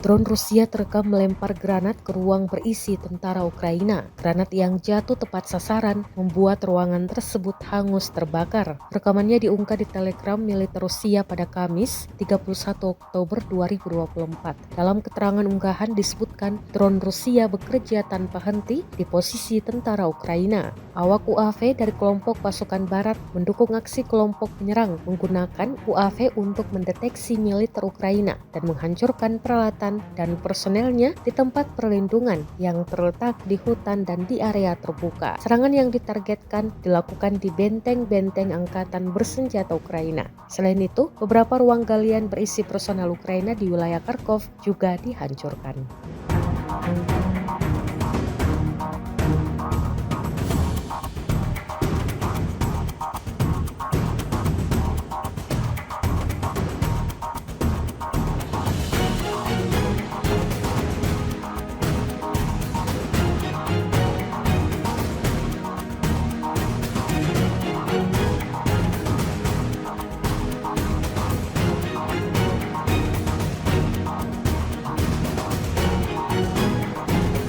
Drone Rusia terekam melempar granat ke ruang berisi tentara Ukraina. Granat yang jatuh tepat sasaran membuat ruangan tersebut hangus terbakar. Rekamannya diunggah di Telegram militer Rusia pada Kamis, 31 Oktober 2024. Dalam keterangan unggahan disebutkan drone Rusia bekerja tanpa henti di posisi tentara Ukraina. Awak UAV dari kelompok pasukan barat mendukung aksi kelompok penyerang menggunakan UAV untuk mendeteksi militer Ukraina dan menghancurkan peralatan dan personelnya di tempat perlindungan yang terletak di hutan dan di area terbuka. Serangan yang ditargetkan dilakukan di benteng-benteng angkatan bersenjata Ukraina. Selain itu, beberapa ruang galian berisi personel Ukraina di wilayah Kharkov juga dihancurkan.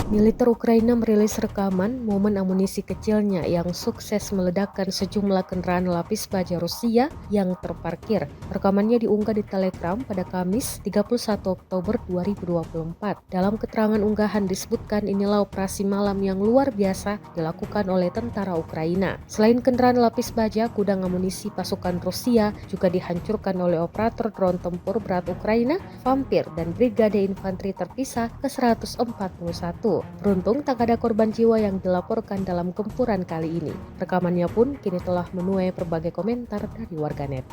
Militer Ukraina merilis rekaman momen amunisi kecilnya yang sukses meledakkan sejumlah kendaraan lapis baja Rusia yang terparkir. Rekamannya diunggah di Telegram pada Kamis, 31 Oktober 2024. Dalam keterangan unggahan disebutkan inilah operasi malam yang luar biasa dilakukan oleh tentara Ukraina. Selain kendaraan lapis baja, gudang amunisi pasukan Rusia juga dihancurkan oleh operator drone tempur berat Ukraina, Vampir, dan Brigade Infanteri terpisah ke-141. Beruntung tak ada korban jiwa yang dilaporkan dalam gempuran kali ini. Rekamannya pun kini telah menuai berbagai komentar dari warganet.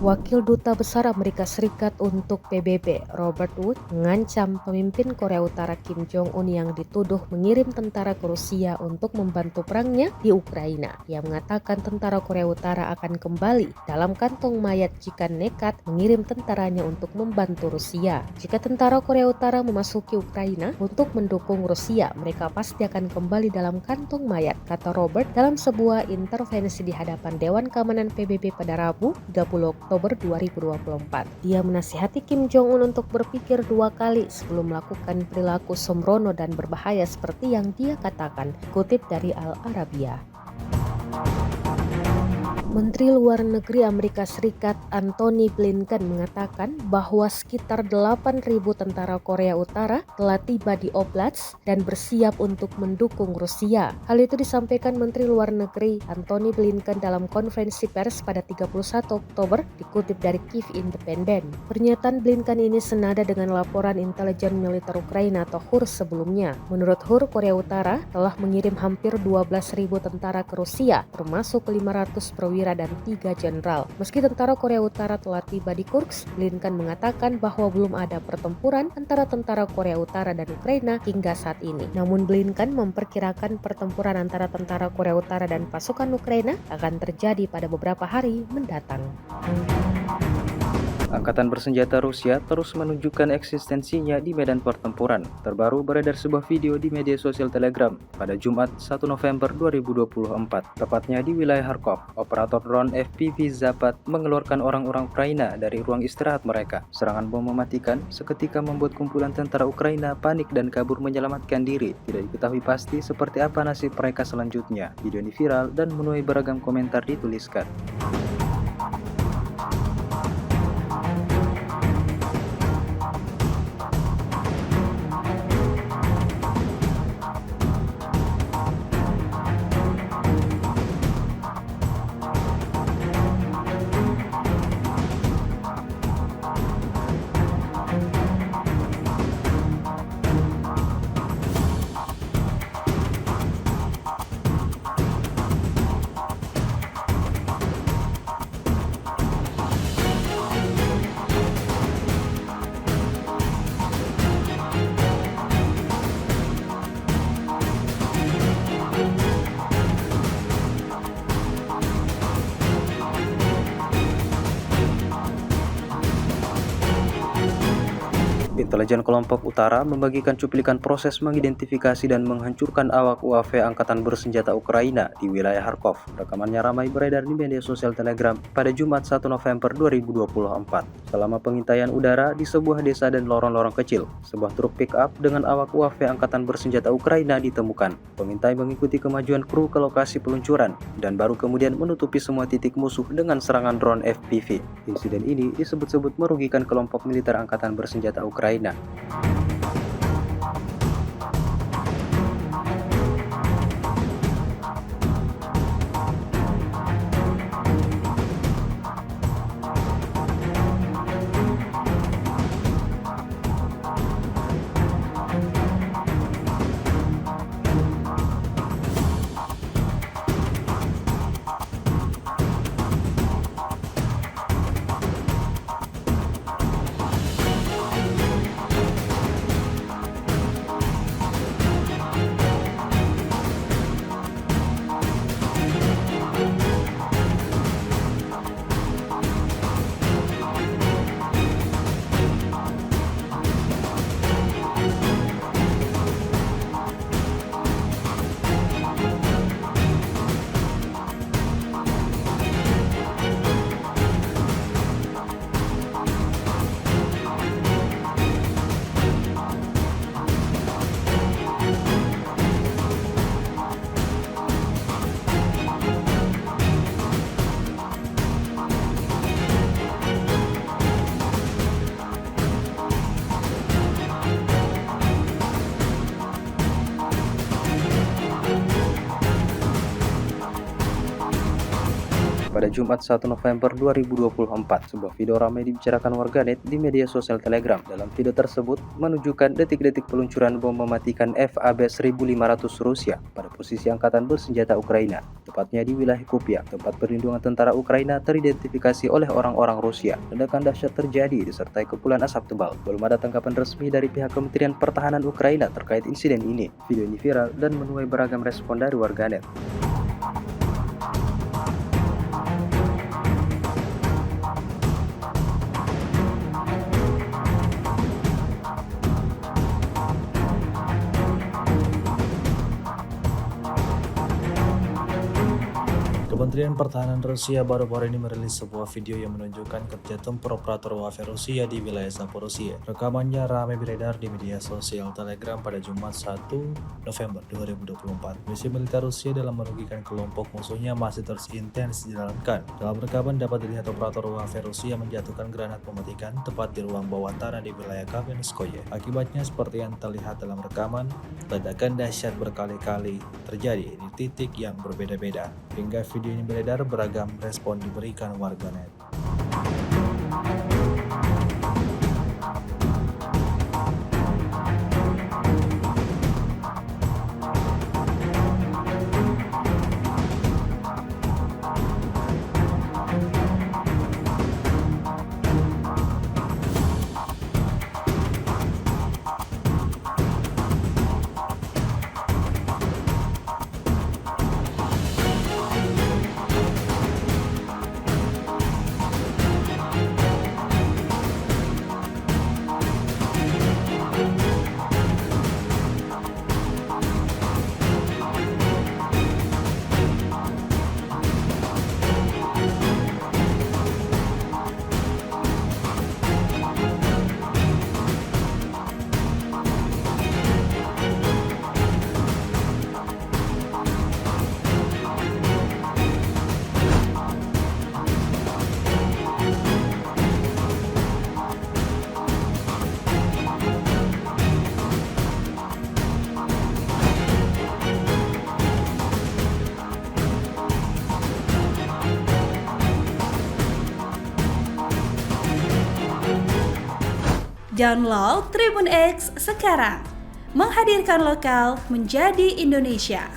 Wakil Duta Besar Amerika Serikat untuk PBB, Robert Wood, mengancam pemimpin Korea Utara Kim Jong-un yang dituduh mengirim tentara ke Rusia untuk membantu perangnya di Ukraina. Ia mengatakan tentara Korea Utara akan kembali dalam kantong mayat jika nekat mengirim tentaranya untuk membantu Rusia. Jika tentara Korea Utara memasuki Ukraina untuk mendukung Rusia, mereka pasti akan kembali dalam kantong mayat, kata Robert dalam sebuah intervensi di hadapan Dewan Keamanan PBB pada Rabu, 30 Oktober 2024. Dia menasihati Kim Jong-un untuk berpikir dua kali sebelum melakukan perilaku sembrono dan berbahaya seperti yang dia katakan, kutip dari Al Arabiya. Menteri Luar Negeri Amerika Serikat Antony Blinken mengatakan bahwa sekitar 8.000 tentara Korea Utara telah tiba di Oblast dan bersiap untuk mendukung Rusia. Hal itu disampaikan Menteri Luar Negeri Antony Blinken dalam konferensi pers pada 31 Oktober dikutip dari Kiev Independent. Pernyataan Blinken ini senada dengan laporan intelijen militer Ukraina atau HUR sebelumnya. Menurut HUR, Korea Utara telah mengirim hampir 12.000 tentara ke Rusia, termasuk 500 perwira dan 3 jenderal. Meski tentara Korea Utara telah tiba di Kursk, Blinken mengatakan bahwa belum ada pertempuran antara tentara Korea Utara dan Ukraina hingga saat ini. Namun Blinken memperkirakan pertempuran antara tentara Korea Utara dan pasukan Ukraina akan terjadi pada beberapa hari mendatang. Angkatan bersenjata Rusia terus menunjukkan eksistensinya di medan pertempuran. Terbaru beredar sebuah video di media sosial Telegram pada Jumat 1 November 2024, tepatnya di wilayah Kharkov. Operator drone FPV Zapad mengeluarkan orang-orang Ukraina dari ruang istirahat mereka. Serangan bom mematikan seketika membuat kumpulan tentara Ukraina panik dan kabur menyelamatkan diri. Tidak diketahui pasti seperti apa nasib mereka selanjutnya. Video ini viral dan menuai beragam komentar dituliskan. Intelijen kelompok utara membagikan cuplikan proses mengidentifikasi dan menghancurkan awak UAV Angkatan Bersenjata Ukraina di wilayah Kharkov. Rekamannya ramai beredar di media sosial Telegram pada Jumat 1 November 2024. Selama pengintaian udara di sebuah desa dan lorong-lorong kecil, sebuah truk pick-up dengan awak UAV Angkatan Bersenjata Ukraina ditemukan. Pengintai mengikuti kemajuan kru ke lokasi peluncuran dan baru kemudian menutupi semua titik musuh dengan serangan drone FPV. Insiden ini disebut-sebut merugikan kelompok militer Angkatan Bersenjata Ukraina. Pada Jumat 1 November 2024, sebuah video ramai dibicarakan warganet di media sosial Telegram. Dalam video tersebut menunjukkan detik-detik peluncuran bom mematikan FAB-1500 Rusia pada posisi Angkatan Bersenjata Ukraina, tepatnya di wilayah Kupiak, tempat perlindungan tentara Ukraina teridentifikasi oleh orang-orang Rusia. Ledakan dahsyat terjadi disertai kepulan asap tebal. Belum ada tanggapan resmi dari pihak Kementerian Pertahanan Ukraina terkait insiden ini. Video ini viral dan menuai beragam respon dari warganet. Kementerian Pertahanan Rusia baru-baru ini merilis sebuah video yang menunjukkan kerja tempur operator UAV Rusia di wilayah Zaporizhzhia. Rekamannya ramai beredar di media sosial Telegram pada Jumat 1 November 2024. Misi militer Rusia dalam merugikan kelompok musuhnya masih terus intens dijalankan. Dalam rekaman dapat dilihat operator UAV Rusia menjatuhkan granat mematikan tepat di ruang bawah tanah di wilayah Kamenskoye. Akibatnya seperti yang terlihat dalam rekaman, ledakan dahsyat berkali-kali terjadi di titik yang berbeda-beda. Hingga video ini beredar, beragam respon diberikan warganet. Download Tribun X sekarang, menghadirkan lokal menjadi Indonesia.